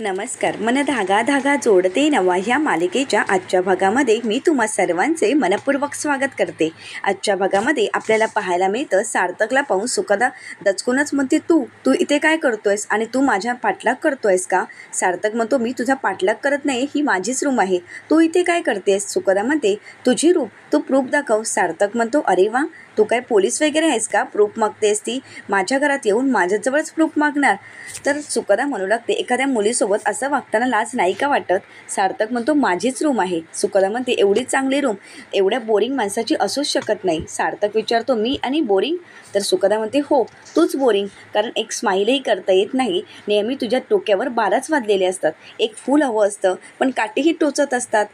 नमस्कार. मन धागा धागा जोडते नवा ह्या मालिकेच्या आजच्या भागामध्ये मी तुम्हा सर्वांचे मनपूर्वक स्वागत करते. आजच्या भागामध्ये आपल्याला पाहायला मिळतं सार्थकला पाहून सुखदा दचकूनच म्हणते, तू इथे काय करतोयस आणि तू माझ्या पाठलाग करतोयस का? सार्थक म्हणतो, मी तुझा पाठलाग करत नाही, ही माझीच रूम आहे, तू इथे काय करतेस? सुखदा म्हणते, तुझी रूम, तू प्रूफ दाखव. सार्थक म्हणतो, अरे वा, तू काय पोलीस वगैरे आहेस का? प्रूफ मागतेस ती? माझ्या घरात येऊन माझ्याजवळच प्रूफ मागणार? तर सुखदा म्हणू लागते, एखाद्या मुलीसोबत असं वागताना लाज नाही का वाटत? सार्थक म्हणतो, माझीच रूम आहे. सुखदा म्हणते, एवढी चांगली रूम एवढ्या बोरिंग माणसाची असूच शकत नाही. सार्थक विचारतो, मी आणि बोरिंग? तर सुखदा म्हणते, हो, तूच बोरिंग, कारण एक स्माईलही करता येत नाही, नेहमी तुझ्या डोक्यावर 12च वाजलेले असतात, एक फूल हवं असतं पण काठीही टोचत असतात.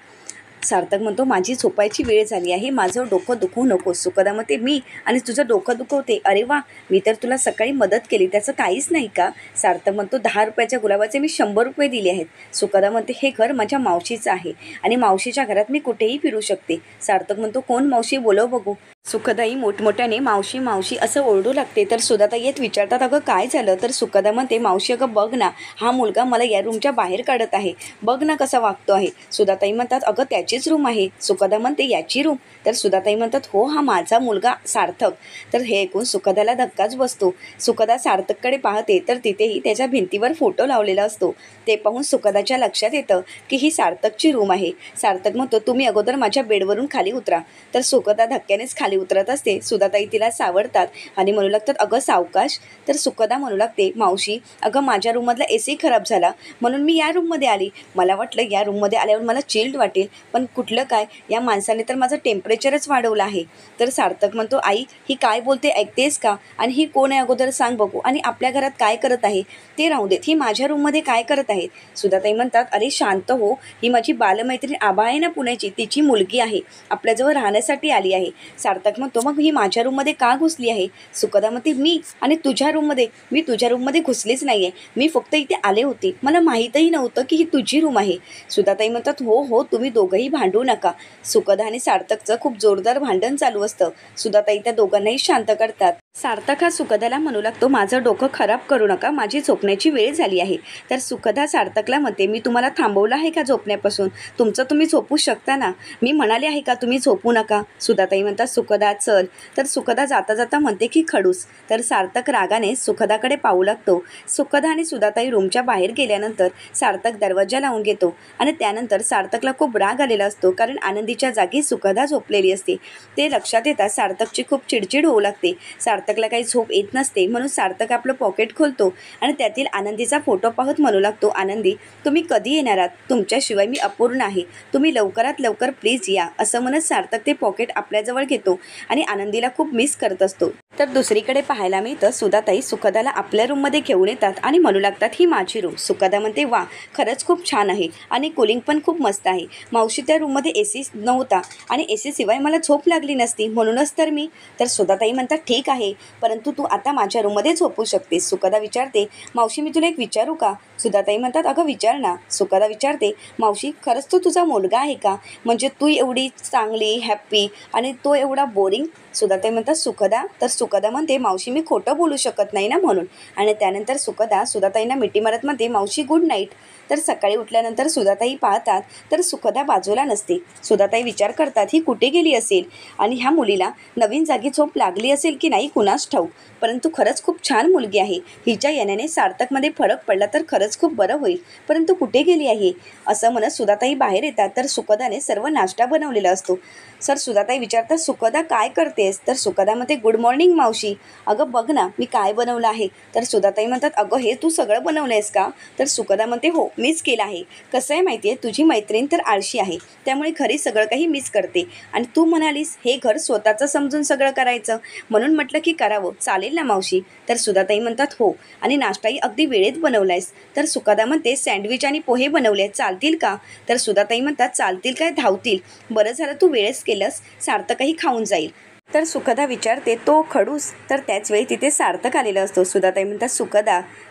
सार्थक म्हणतो, माझी झोपायची वेळ झाली आहे, माझं डोकं दुखवू नको. सुखदा म्हणते, मी आणि तुझं डोकं दुखवते? अरे वा, मी तर तुला सकाळी मदत केली, त्याचं काहीच नाही का? सार्थक म्हणतो, 10 रुपयाच्या गुलाबाचे मी 100 रुपये दिले आहेत. सुखदा म्हणते, हे घर माझ्या मावशीचं आहे आणि मावशीच्या घरात मी कुठेही फिरू शकते. सार्थक म्हणतो, कोण मावशी? बोलव बघू. सुखदाई मोठमोठ्याने मावशी मावशी असं ओरडू लागते. तर सुधाताई येत विचारतात, अगं काय झालं? तर सुखदा म्हणते, मावशी अगं बघ ना, हा मुलगा मला या रूमच्या बाहेर काढत आहे, बघ ना कसा वागतो आहे. सुधाताई म्हणतात, अगं त्याचीच रूम आहे. सुखदा म्हणते, याची रूम? तर सुधाताई म्हणतात, हो, हा माझा मुलगा सार्थक. तर हे ऐकून सुखदाला धक्काच बसतो. सुखदा सार्थककडे पाहते तर तिथेही त्याच्या भिंतीवर फोटो लावलेला असतो. ते पाहून सुखदाच्या लक्षात येतं की ही सार्थकची रूम आहे. सार्थक म्हणतो, तुम्ही अगोदर माझ्या बेडवरून खाली उतरा. तर सुखदा धक्क्यानेच खाली उतरत असते. सुधाताई तिला सावरतात आणि म्हणू लागतात, अगं सावकाश. तर सुखदा म्हणू लागते, मावशी अगं माझ्या रूममधला AC खराब झाला म्हणून मी या रूममध्ये आली. मला वाटलं या रूममध्ये आल्यावर मला चिल्ड वाटेल, पण कुठलं काय, या माणसाने तर माझं टेम्परेचरच वाढवलं आहे. तर सार्थक म्हणतो, आई ही काय बोलते ऐकतेस का? आणि ही कोण आहे अगोदर सांग बघू, आणि आपल्या घरात काय करत आहे ते राहू देत, ही माझ्या रूममध्ये काय करत आहे? सुधाताई म्हणतात, अरे शांत हो, ही माझी बालमैत्रीण आबा आहे ना पुण्याची, तिची मुलगी आहे, आपल्याजवळ राहण्यासाठी आली आहे. सार्थक म्हणतो, मग ही माझ्या रूममध्ये का घुसली आहे? सुखदा म्हणते, मी आणि तुझ्या रूममध्ये? मी तुझ्या रूममध्ये घुसलीच नाही आहे, मी फक्त इथे आले होते, मला माहीतही नव्हतं की ही तुझी रूम आहे. सुधाताई म्हणतात, हो, तुम्ही दोघंही भांडू नका. सुखदा आणि सार्थकचं खूप जोरदार भांडण चालू असतं. सुधाताई त्या दोघांनाही शांत करतात. सार्थक हा सुखदाला म्हणू लागतो, माझं डोकं खराब करू नका, माझी झोपण्याची वेळ झाली आहे. तर सुखदा सार्थकला म्हणते, मी तुम्हाला थांबवलं आहे का झोपण्यापासून? तुमचं तुम्ही झोपू शकता ना, मी म्हणाले आहे का तुम्ही झोपू नका? सुधाताई म्हणतात, सुखदा चल. तर सुखदा जाता जाता म्हणते की खडूस. तर सार्थक रागाने सुखदाकडे पाहू लागतो. सुखदा आणि सुधाताई रूमच्या बाहेर गेल्यानंतर सार्थक दरवाजा लावून घेतो आणि त्यानंतर सार्थकला खूप राग आलेला असतो, कारण आनंदीच्या जागी सुखदा झोपलेली असते. ते लक्षात येतात सार्थकची खूप चिडचिड होऊ लागते. सार्थकला काही झोप येत नसते, म्हणून सार्थक आपलं पॉकेट खोलतो आणि त्यातील आनंदीचा फोटो पाहत म्हणू लागतो, आनंदी तुम्ही कधी येणार आहात? तुमच्याशिवाय मी अपूर्ण आहे, तुम्ही लवकरात लवकर प्लीज या. असं म्हणत सार्थक ते पॉकेट आपल्याजवळ घेतो आणि आनंदीला खूप मिस करत असतो. तर दुसरीकडे पाहायला मिळतं सुधाताई सुखदाला आपल्या रूममध्ये घेऊन येतात आणि म्हणू लागतात, ही माझी रूम. सुखदा म्हणते, वा, खरंच खूप छान आहे आणि कूलिंग पण खूप मस्त आहे. मावशी त्या रूममध्ये AC नव्हता आणि AC शिवाय मला झोप लागली नसती, म्हणूनच तर मी. तर सुधाताई म्हणतात, ठीक आहे, परंतु तू आता माझ्या रूममध्ये झोपू शकतेस. सुखदा विचारते, मावशी मी तुला एक विचारू का? सुधाताई म्हणतात, अगं विचार ना. सुखदा विचारते, मावशी खरंच तो तुझा मुलगा आहे का? म्हणजे तू एवढी चांगली हॅप्पी आणि तो एवढा बोरिंग? सुधाताई म्हणतात, सुखदा. तर सुखदा म्हणते, मावशी मी खोटं बोलू शकत नाही ना म्हणून. आणि त्यानंतर सुखदा सुधाताईंना मिठी मारत म्हणते, मावशी गुड नाईट. तर सकाळी उठल्यानंतर सुधाताई पाहतात तर सुखदा बाजूला नसते. सुधाताई विचार करतात, ही कुठे गेली असेल आणि ह्या मुलीला नवीन जागी झोप लागली असेल की नाही कुणास ठाऊक, परंतु खरंच खूप छान मुलगी आहे, हिच्या येण्याने सार्थकमध्ये फरक पडला तर खरंच खूप बरं होईल, परंतु कुठे गेली आहे? असं म्हणत सुधाताई बाहेर येतात तर सुखदाने सर्व नाश्ता बनवलेला असतो. सर सुधाताई विचारतात, सुखदा काय करतेस? तर सुखदा म्हणते, गुड मॉर्निंग मावशी. अगं बघ ना मी काय बनवलं आहे. तर सुधाताई म्हणतात, अगं हे तू सगळं बनवलं आहेस का? तर सुखदा म्हणते, हो मीच केलं आहे. कसं आहे माहिती आहे, तुझी मैत्रीण तर आळशी आहे, त्यामुळे घरी सगळं काही मीच करते आणि तू म्हणालीस हे घर स्वतःचं समजून सगळं करायचं, म्हणून म्हटलं की करावं, चालेल ना मावशी? तर सुधाताई म्हणतात, हो, आणि नाश्ताही अगदी वेळेत बनवलायस. तर सुखदा म्हणते, सँडविच आणि पोहे बनवले, चालतील का? तर सुधाताई म्हणतात, चालतील काय, धावतील. बरं झालं तू वेळेस केलंस, सार्थकही खाऊन जाईल. तर सुखदा विचारते, तो खडूस? तर त्याच वेळी तिथे सार्थक आलेला असतो. सुधाताई म्हणतात,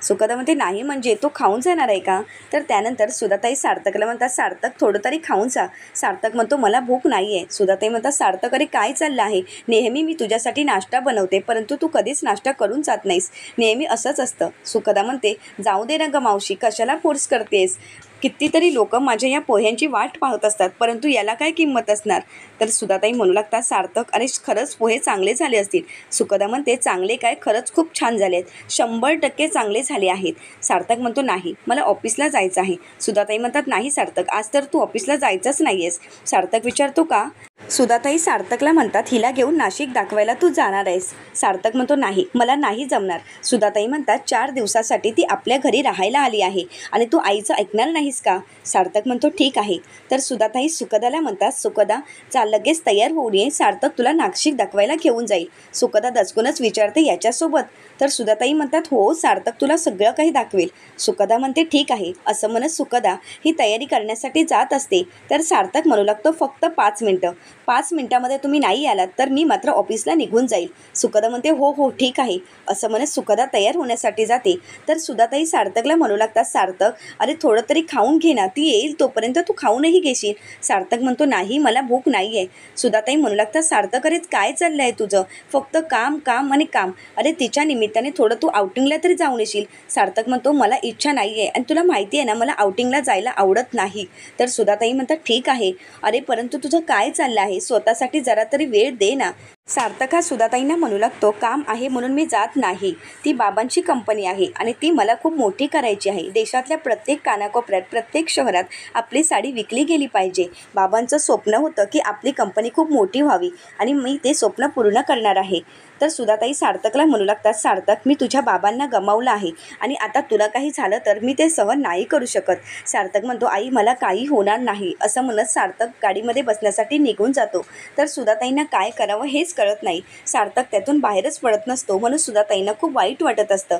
सुखदा म्हणते, नाही म्हणजे तो खाऊन जाणार आहे का? तर त्यानंतर सुधाताई सार्थकला म्हणतात, सार्थक थोडं तरी खाऊन जा. सार्थक म्हणतो, मला भूक नाही आहे. सुधाताई म्हणतात, सार्थक अरे काय चाललं आहे? नेहमी मी तुझ्यासाठी नाश्ता बनवते, परंतु तू कधीच नाश्ता करून जात नाहीस. नेहमी असंच असतं. सुखदा म्हणते, जाऊ दे ना गं मावशी, कशाला फोर्स करतेस? कितीतरी लोक माझ्या या पोह्यांची वाट पाहत असतात, परंतु याला काय किंमत असणार? तर सुधाताई म्हणू लागतात, सार्थक अरे खरंच पोहे चांगले झाले असतील. सुखदा म्हणते, चांगले काय, खरंच खूप छान झाले आहेत, 100% चांगले झाले आहेत. सार्थक म्हणतो, नाही मला ऑफिसला जायचं आहे. सुधाताई म्हणतात, नाही सार्थक, आज तर तू ऑफिसला जायचंच नाही आहेस. सार्थक विचारतो, का? सुधाताई सार्थकला म्हणतात, हिला घेऊन नाशिक दाखवायला तू जाणार आहेस? सार्थक म्हणतो, नाही मला नाही जमणार. सुधाताई म्हणतात, 4 दिवसासाठी ती आपल्या घरी राहायला आली आहे आणि तू आईचं ऐकणार नाहीस का? सार्थक म्हणतो, ठीक आहे. तर सुधाताई सुखदाला म्हणतात, सुखदा चाल लगेच तयार होऊन ये, सार्थक तुला नाशिक दाखवायला घेऊन जाईल. सुखदा दचकूनच विचारते, याच्यासोबत? तर सुधाताई म्हणतात, हो सार्थक तुला सगळं काही दाखवेल. सुखदा म्हणते, ठीक आहे. असं म्हणत सुखदा ही तयारी करण्यासाठी जात असते. तर सार्थक म्हणू लागतो, फक्त 5 मिनटं. 5 मिनिटामध्ये तुम्ही नाही आलात तर मी मात्र ऑफिसला निघून जाईल. सुखदा म्हणते, हो ठीक आहे. असं म्हणत सुखदा तयार होण्यासाठी जाते. तर सुधाताई सार्थकला म्हणू लागतात, सार्थक अरे थोडं तरी खाऊन घे ना, ती येईल तोपर्यंत तू खाऊनही घेशील. सार्थक म्हणतो, नाही मला भूक नाही आहे. सुधाताई म्हणू लागतात, सार्थक अरे काय चाललं आहे तुझं? फक्त काम काम आणि काम. अरे तिच्या निमित्ताने थोडं तू आउटिंगला तरी जाऊन येशील. सार्थक म्हणतो, मला इच्छा नाही आहे आणि तुला माहिती आहे ना मला आउटिंगला जायला आवडत नाही. तर सुधाताई म्हणतात, ठीक आहे. अरे परंतु तुझं काय चाललं आहे? स्वतःसाठी जरा तरी वेळ दे ना. सार्थक हा सुधाताईंना म्हणू लागतो, काम आहे म्हणून मी जात नाही. ती बाबांची कंपनी आहे आणि ती मला खूप मोठी करायची आहे. देशातल्या प्रत्येक कानाकोपऱ्यात, प्रत्येक शहरात आपली साडी विकली गेली पाहिजे. बाबांचं स्वप्न होतं की आपली कंपनी खूप मोठी व्हावी आणि मी ते स्वप्न पूर्ण करणार आहे. तर सुधाताई सार्थकला म्हणू लागतात, सार्थक मी तुझ्या बाबांना गमावलं आहे आणि आता तुला काही झालं तर मी ते सहन नाही करू शकत. सार्थक म्हणतो, आई मला काही होणार नाही. असं म्हणत सार्थक गाडीमध्ये बसण्यासाठी निघून जातो. तर सुधाताईंना काय करावं हेच कळत नाही. सार्थक त्यातून बाहेरच पडत नसतो, म्हणून सुधाताईंना खूप वाईट वाटत असतं.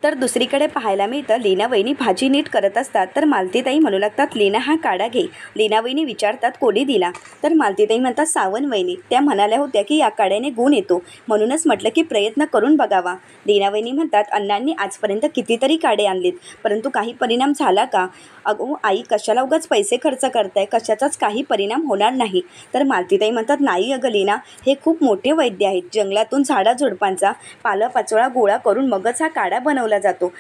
तर दुसरीकडे पाहायला मिळतं, लीना वहिनी भाजी नीट करत असतात. तर मालतीताई म्हणू लागतात, लीना हा काढा घे. लीना वहिनी विचारतात, कोणी दिला? तर मालतीताई म्हणतात, सावंत वहिनी. त्या म्हणाल्या होत्या की या काड्याने गुण येतो, म्हणूनच म्हटलं की प्रयत्न करून बघावा. लीना वहिनी म्हणतात, अण्णांनी आजपर्यंत कितीतरी काडे आणलीत, परंतु काही परिणाम झाला का? अगो आई, कशाला उगाच पैसे खर्च करताय, कशाचाच काही परिणाम होणार नाही. तर मालतीताई म्हणतात, नाही अगं लीना, हे खूप मोठे वैद्य आहेत. जंगलातून झाडाझुडपांचा पालापाचोळा गोळा करून मगच हा काढा बनवला जातो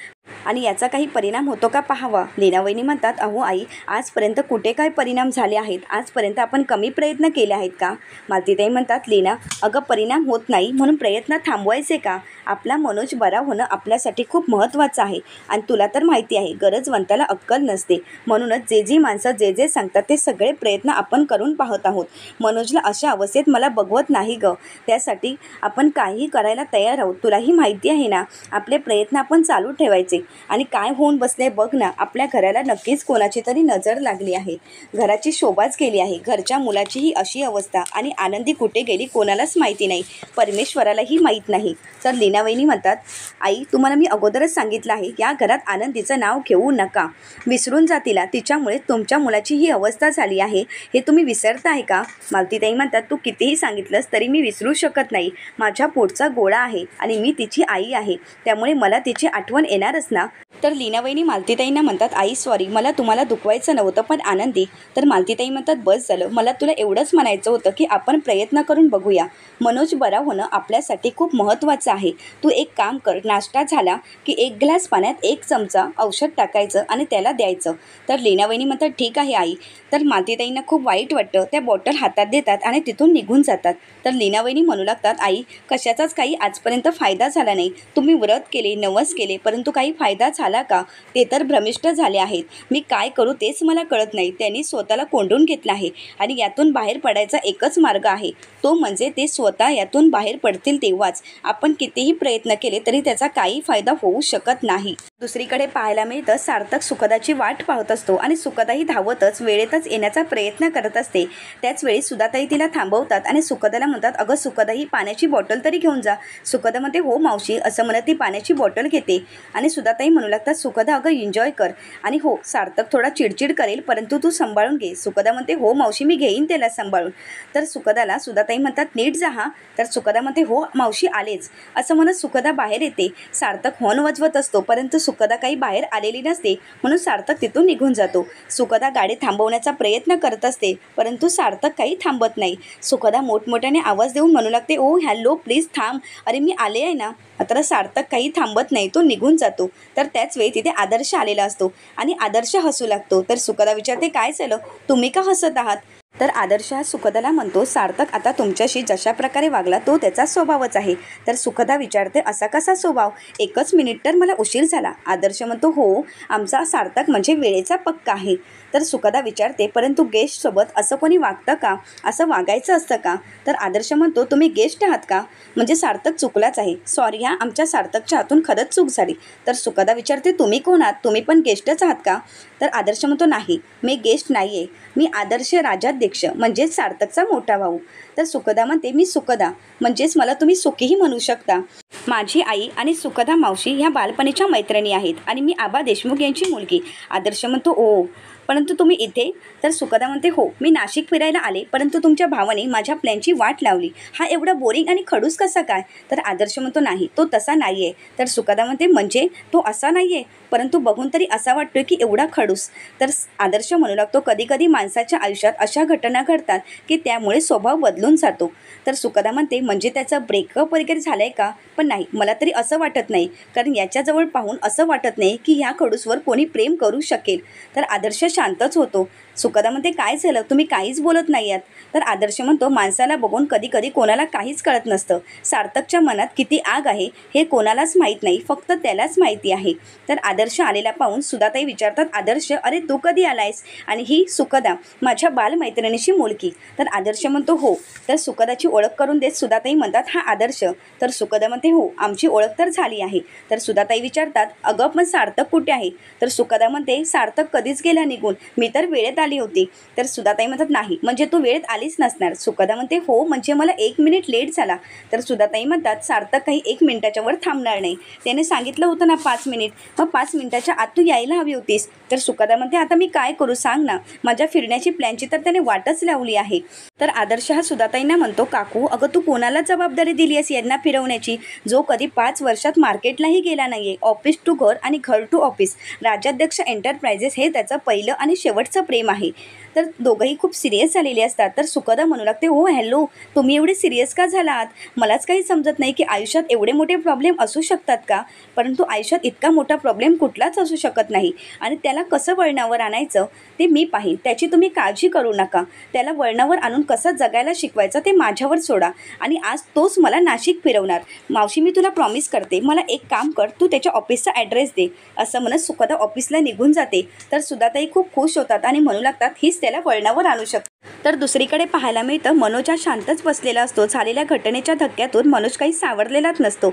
आणि याचा काही परिणाम होतो का पाहावा. लीना वहिनी म्हणतात, अहो आई, आजपर्यंत कुठे काय परिणाम झाले आहेत? आजपर्यंत आपण कमी प्रयत्न केले आहेत का? मालतीताई म्हणतात, लीना अगं परिणाम होत नाही म्हणून प्रयत्न थांबवायचे का? आपला मनोज बरा होणं आपल्यासाठी खूप महत्त्वाचं आहे आणि तुला तर माहिती आहे गरजवंताला अक्कल नसते. म्हणूनच जी माणसं जे सांगतात ते सगळे प्रयत्न आपण करून पाहत आहोत. मनोजला अशा अवस्थेत मला बघवत नाही गं, त्यासाठी आपण काहीही करायला तयार आहोत. तुलाही माहिती आहे ना, आपले प्रयत्न आपण चालू ठेवायचे. आणि काय होऊन बसले बघ ना, आपल्या घराला नक्कीच कोणाची तरी नजर लागली आहे. घराची शोभाच गेली आहे. घरच्या मुलाचीही अशी अवस्था आणि आनंदी कुठे गेली कोणालाच माहिती नाही, परमेश्वरालाही माहीत नाही. तर लीना वहिनी म्हणतात, आई तुम्हाला मी अगोदरच सांगितलं आहे, या घरात आनंदीचं नाव घेऊ नका, विसरून जा तिला. तिच्यामुळे तुमच्या मुलाची ही अवस्था झाली आहे, हे तुम्ही विसरता आहे का? मालतीताई म्हणतात, तू कितीही सांगितलंस तरी मी विसरू शकत नाही. माझ्या पोटचा गोळा आहे आणि मी तिची आई आहे, त्यामुळे मला तिची आठवण येणारच ना. तर लीना वहिनी मालतीताईंना म्हणतात, आई सॉरी, मला तुम्हाला दुखवायचं नव्हतं, पण आनंदी. तर मालतीताई म्हणतात, बस झालं, मला तुला एवढंच म्हणायचं होतं की आपण प्रयत्न करून बघूया. मनोज बरा होणं आपल्यासाठी खूप महत्त्वाचं आहे. तू एक काम कर, नाश्ता झाला की 1 ग्लास पाण्यात 1 चमचा औषध टाकायचं आणि त्याला द्यायचं. तर लीना वहिनी म्हणतात, ठीक आहे आई. तर मालतीताईंना खूप वाईट वाटतं, त्या बॉटल हातात देतात आणि तिथून निघून जातात. तर लीना वहिनी म्हणू लागतात, आई कशाचाच काही आजपर्यंत फायदा झाला नाही. तुम्ही व्रत केले, नवस केले, परंतु काही फायदा झाला का? ते तर भ्रमिष्ट झाले आहेत. मी काय करू तेच मला कळत नाही. त्यांनी स्वतःला कोंडून घेतलं आहे आणि यातून बाहेर पडायचा एकच मार्ग आहे, तो म्हणजे ते स्वतः यातून बाहेर पडतील तेव्हाच. आपण कितीही प्रयत्न केले तरी त्याचा काही फायदा होऊ शकत नाही. दुसरीकडे पाहायला मिळतं, सार्थक सुखदाची वाट पाहत असतो आणि सुखदाही धावतच वेळेतच येण्याचा प्रयत्न करत असते. त्याचवेळी सुधाताई तिला थांबवतात आणि सुखदाला म्हणतात, अगं सुखदाही पाण्याची बॉटल तरी घेऊन जा. सुखदा म्हणते, हो मावशी. असं म्हणत ती पाण्याची बॉटल घेते आणि सुधाताई म्हणू लागतात, सुखदा अगं एन्जॉय कर. आणि हो, सार्थक थोडा चिडचिड करेल, परंतु तू सांभाळून घे. सुखदा म्हणते, हो मावशी, मी घेईन त्याला सांभाळून. तर सुखदाला सुधाताई म्हणतात, नीट जा हा. तर सुखदा म्हणते, हो मावशी आलेच. असं म्हणत सुखदा बाहेर येते. सार्थक हॉर्न वाजवत असतो, परंतु सुखदा काही बाहेर आलेली नसते, म्हणून सार्थक तिथून निघून जातो. सुखदा गाडी थांबवण्याचा प्रयत्न करत असते, परंतु सार्थक काही थांबत नाही. सुखदा मोठमोठ्याने आवाज देऊन म्हणू लागते, ओ हॅलो, प्लीज थांब, अरे मी आले आहे ना. तर सार्थक काही थांबत नाही, तो निघून जातो. तर त्याच वेळी तिथे आदर्श आलेला असतो आणि आदर्श हसू लागतो. तर सुखदा विचारते, काय झालं, तुम्ही का हसत आहात? तर आदर्श हा सुखदाला म्हणतो, सार्थक आता तुमच्याशी जशा प्रकारे वागला तो त्याचा स्वभावच आहे. तर सुखदा विचारते, असा कसा स्वभाव, एकच मिनिट तर मला उशीर झाला. आदर्श म्हणतो, हो आमचा सार्थक म्हणजे वेळेचा पक्का आहे. तर सुखदा विचारते, परंतु गेस्टसोबत असं कोणी वागतं का, असं वागायचं असतं का? तर आदर्श म्हणतो, तुम्ही गेस्ट आहात का, म्हणजे सार्थक चुकलाच आहे. सॉरी हा, आमच्या सार्थकच्या हातून खरंच चूक झाली. तर सुखदा विचारते, तुम्ही कोण आहात, तुम्ही पण गेस्टच आहात का? तर आदर्श म्हणतो, नाही मी गेस्ट नाही आहे, मी आदर्श राजाध्यक्ष म्हणजेच सार्थकचा मोठा भाऊ. तर सुखदा म्हणते, मी सुखदा, म्हणजेच मला तुम्ही सुखीही म्हणू शकता. माझी आई आणि सुखदा मावशी ह्या बालपणीच्या मैत्रिणी आहेत आणि मी आबा देशमुख यांची मुलगी. आदर्श म्हणतो, ओ परंतु तुम्ही इथे? तर सुखदा म्हणते, हो मी नाशिक फिरायला आले, परंतु तुमच्या भावाने माझ्या प्लॅनची वाट लावली. हा एवढा बोरिंग आणि खडूस कसा काय? तर आदर्श म्हणतो, नाही तो तसा नाही आहे. तर सुखदा म्हणते, म्हणजे तो असा नाही आहे, परंतु बघून तरी असा वाटतोय की एवढा खडूस. तर आदर्श म्हणू लागतो, कधी कधी माणसाच्या आयुष्यात अशा घटना घडतात की त्यामुळे स्वभाव बदलून जातो. तर सुखदा म्हणते, म्हणजे त्याचं ब्रेकअप वगैरे झालं आहे का? पण नाही, मला तरी असं वाटत नाही, कारण याच्याजवळ पाहून असं वाटत नाही की ह्या खडूसवर कोणी प्रेम करू शकेल. तर आदर्श शांतच होतो. सुखदा म्हणते, काय झालं, तुम्ही काहीच बोलत नाही आहात? तर आदर्श म्हणतो, माणसाला बघून कधी कधी कोणाला काहीच कळत नसतं. सार्थकच्या मनात किती आग आहे हे कोणालाच माहीत नाही, फक्त त्यालाच माहिती आहे. तर आदर्श आलेला पाहून सुधाताई विचारतात, आदर्श अरे तू कधी आलायस? आणि ही सुखदा, माझ्या बालमैत्रिणीची मुलगी. तर आदर्श म्हणतो, हो. तर सुखदाची ओळख करून देत सुधाताई म्हणतात, हा आदर्श. तर सुखदा म्हणते, हो आमची ओळख तर झाली आहे. तर सुधाताई विचारतात, अगं पण सार्थक कुठे आहे? तर सुखदा म्हणते, सार्थक कधीच गेला निघून, मी तर वेळेत आली होती. तर सुधाताई म्हणतात, नाही म्हणजे तू वेळेत आलीच नसणार. सुखदा म्हणते, हो म्हणजे मला 1 मिनिट लेट झाला. तर सुधाताई म्हणतात, सार्थक काही 1 मिनिटाच्या वर थांबणार नाही, त्याने सांगितलं होतं ना 5 मिनिट, मग 5 मिनिटाच्या आत तू यायला हवी होतीस. तर सुखदा म्हणते, आता मी काय करू सांग ना, माझ्या फिरण्याची प्लॅनची तर त्याने वाटच लावली आहे. तर आदर्श हा सुधाताईंना म्हणतो, काकू अगं तू कोणाला जबाबदारी दिली आहेस यांना फिरवण्याची, जो कधी 5 वर्षात मार्केटलाही गेला नाहीये. ऑफिस टू घर आणि घर टू ऑफिस, राजाध्यक्ष एंटरप्राइजेस हे त्याचं पहिलं आणि शेवटचं प्रेम आहे. तर दोघंही खूप सिरियस झालेले असतात. तर सुखदा म्हणू लागते, हो हॅलो, तुम्ही एवढे सिरियस का झालात? मलाच काही समजत नाही की आयुष्यात एवढे मोठे प्रॉब्लेम असू शकतात का? परंतु आयुष्यात इतका मोठा प्रॉब्लेम कुठलाच असू शकत नाही आणि त्याला कसं वळणावर आणायचं ते मी पाहीन, त्याची तुम्ही काळजी करू नका. त्याला वळणावर आणून कसं जगायला शिकवायचं ते माझ्यावर सोडा आणि आज तोच मला नाशिक फिरवणार. मावशी मी तुला प्रॉमिस करते, मला एक काम कर, तू त्याच्या ऑफिसचा ॲड्रेस दे. असं म्हणत सुखदा ऑफिसला निघून जाते. तर सुधाताई खूप खुश होतात आणि म्हणू लागतात, हीच त्याला वळणावर आणू शकते. तर दुसरीकडे पाहायला मिळतं, मनोज हा शांतच बसलेला असतो. झालेल्या घटनेच्या धक्क्यातून मनोज काही सावरलेलाच नसतो.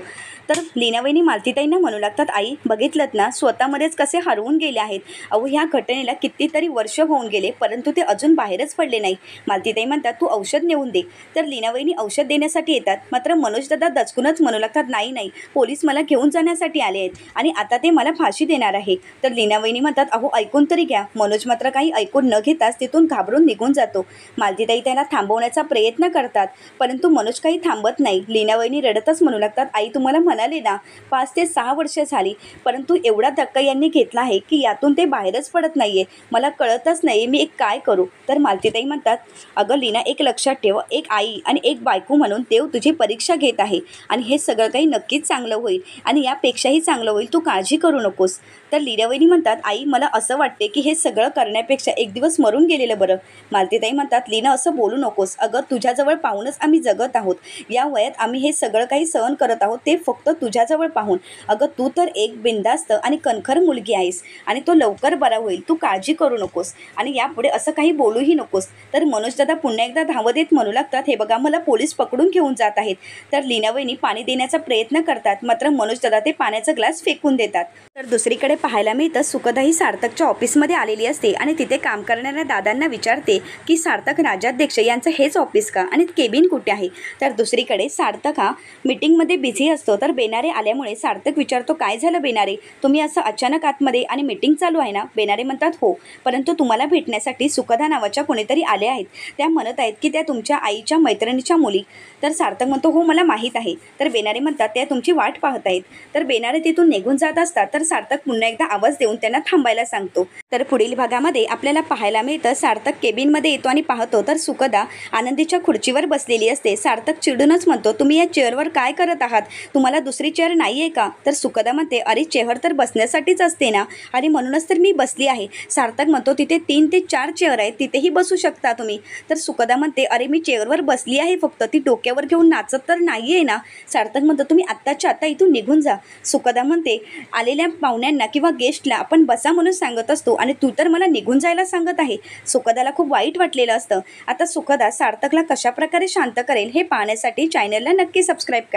तर लीनावहिनी मालतीताईंना म्हणू लागतात, आई बघितलंत ना, स्वतःमध्येच कसे हरवून गेले आहेत. अहो ह्या घटनेला कितीतरी वर्ष होऊन गेले, परंतु ते अजून बाहेरच पडले नाही. मालतीताई म्हणतात, तू औषध नेऊन दे. तर लीनावहिनी औषध देण्यासाठी येतात, मात्र मनोज दादा दचकूनच म्हणू लागतात, नाही नाही, पोलीस मला घेऊन जाण्यासाठी आले आहेत आणि आता ते मला फाशी देणार आहे. तर लीनावहिनी म्हणतात, अहो ऐकून तरी घ्या. मनोज मात्र काही ऐकून न घेताच तिथून घाबरून निघून जातो. मालतीताई त्याला थांबवण्याचा प्रयत्न करतात, परंतु मनोज काही थांबत नाही. लीनावहिनी रडतच म्हणू लागतात, आई तुम्हाला म्हणाले ना 5 ते 6 वर्ष झाली, परंतु एवढा धक्का यांनी घेतला आहे की यातून ते बाहेरच पडत नाहीये. मला कळतच नाही मी एक काय करू. तर मालतीताई म्हणतात, अगं लीना, एक लक्षात ठेव, एक आई आणि एक बायको म्हणून देव तुझी परीक्षा घेत आहे आणि हे सगळं काही नक्कीच चांगलं होईल आणि यापेक्षाही चांगलं होईल, तू काळजी करू नकोस. तर लीनावहिनी म्हणतात, आई मला असं वाटते की हे सगळं करण्यापेक्षा एक दिवस मरून गेलेलं बरं. मालतीताई म्हणतात, लीना असं बोलू नकोस. अगं तुझ्याजवळ पाहूनच आम्ही जगत आहोत. या वयात आम्ही हे सगळं काही सहन करत आहोत ते फक्त तुझ्याजवळ पाहून. अगं तू तर एक बिनधास्त आणि कणखर मुलगी आहेस आणि तो लवकर बरा होईल, तू काळजी करू नकोस आणि यापुढे असं काही बोलूही नकोस. तर मनोज दादा पुन्हा एकदा धावत येत म्हणू लागतात, हे बघा मला पोलीस पकडून घेऊन जात आहेत. तर लीनावहिनी पाणी देण्याचा प्रयत्न करतात, मात्र मनोज दादा ते पाण्याचा ग्लास फेकून देतात. तर दुसरीकडे इकडे पाहायला मिळतं सुखदा ही सार्थकच्या ऑफिसमध्ये आलेली असते आणि तिथे काम करणाऱ्या दादांना विचारते की सार्थक राजाध्यक्ष यांचं हेच ऑफिस का आणि केबिन कुठे आहे. तर दुसरीकडे सार्थक हा मीटिंगमध्ये बिझी असतो. तर बेनारे आल्यामुळे सार्थक विचारतो काय झालं बेनारे, तुम्ही असं अचानक आतमध्ये आणि मीटिंग चालू आहे ना. बेनारे म्हणतात हो, परंतु तुम्हाला भेटण्यासाठी सुखदा नावाच्या कोणीतरी आले आहेत. त्या म्हणत आहेत की त्या तुमच्या आईच्या मैत्रिणीच्या मुली. तर सार्थक म्हणतो हो मला माहीत आहे. तर बेनारे म्हणतात त्या तुमची वाट पाहत आहेत. तर बेनारे तिथून निघून जात असतात. तर सार्थक पुन्हा एकदा आवाज देऊन त्यांना थांबायला सांगतो. तर पुढील भागामध्ये आपल्याला पाहायला मिळतं सार्थक केबिनमध्ये येतो आणि पाहतो तर सुखदा आनंदीच्या खुर्चीवर बसलेली असते. सार्थक चिडूनच म्हणतो तुम्ही या चेअरवर काय करत आहात, तुम्हाला दुसरी चेअर नाही आहे का. तर सुखदा म्हणते अरे चेअर तर बसण्यासाठीच असते ना आणि म्हणूनच तर मी बसली आहे. सार्थक म्हणतो तिथे 3 ते 4 चेअर आहेत, तिथेही बसू शकता तुम्ही. तर सुखदा म्हणते अरे मी चेअरवर बसली आहे, फक्त ती डोक्यावर घेऊन नाचत तर नाही आहे ना. सार्थक म्हणतो तुम्ही आत्ताच्या आत्ता इथून निघून जा. सुखदा म्हणते आलेल्या पाहुण्यांना किंवा गेस्टला आपण बसा म्हणून सांगत असतो आणि तू तर मला निघून जायला सांगत आहे. सुखदाला खूप वाईट वाटलेलं असतं. आता सुखदा सार्थकला कशाप्रकारे शांत करेल हे पाहण्यासाठी चॅनलला नक्की सबस्क्राईब करा.